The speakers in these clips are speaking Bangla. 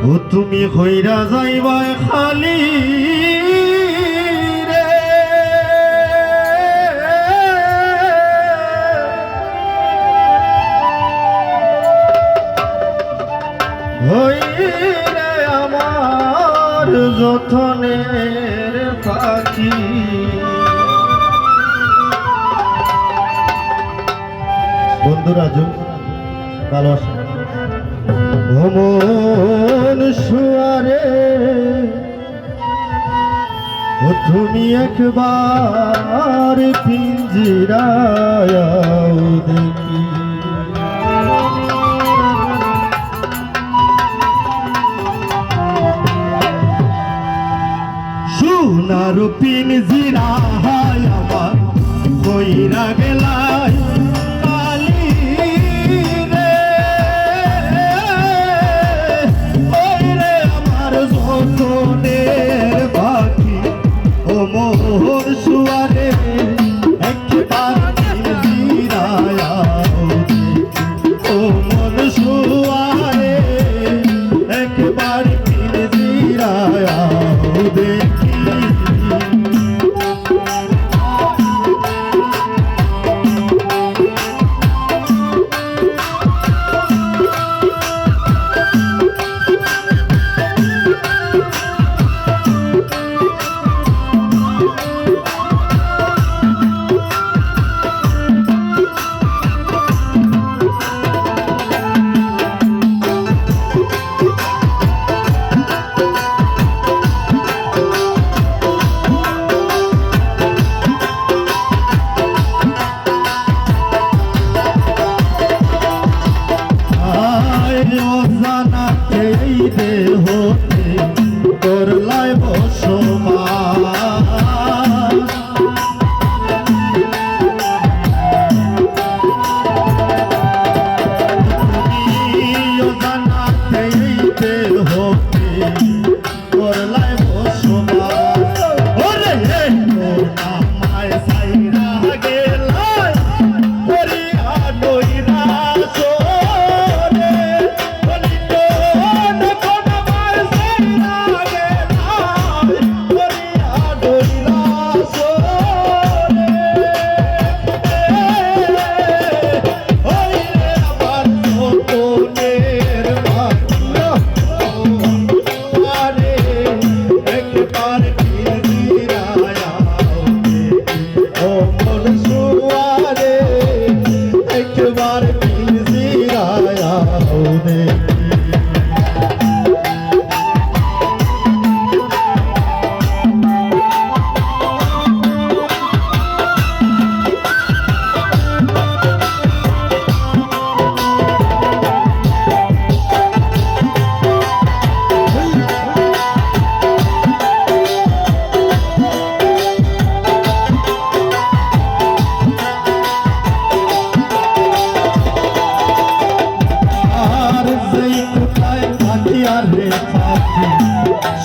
ও তুমি হইরা যাইবা খালি রে, হইরে আমার যতনের পাখি। বন্ধুরা ভালোবাসা ভ্রমণ সুয়ারে, ও তুমি একবার পিঞ্জিরায় দেখি। সোনার পিঞ্জিরায় আমার কইরা গেলাই পাখি। ও মোহর সুয়ারে একবার পিঞ্জিরায় ও মন সুয়ারে একবার পিঞ্জিরায় দেখি। হতে করলাই বসবাস, জানাতে হতে করলাই বসবাস। ওরে আমায় সাইরা গেলাই করিয়া দইরা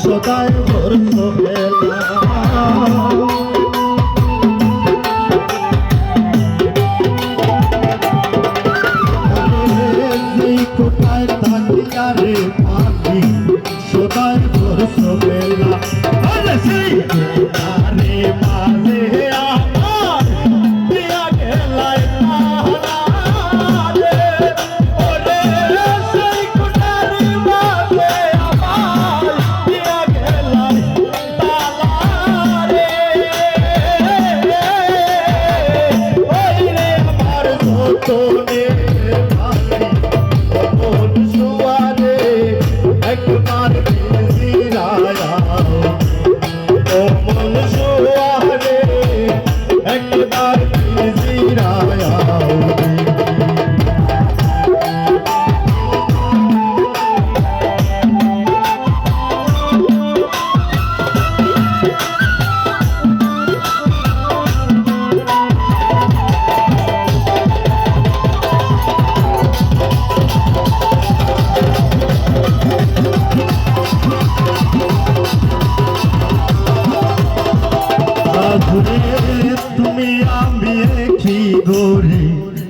সদাই বর্ষ বেলা কোথায় থাকিয়া রে পাখি সদাই বর্ষ বেলা রে মাঝে আমার দিয়া গেলাই একবার পিঞ্জিরায় ও মন সুয়ারে একবার পিঞ্জিরায়। তুমি আমি গোরে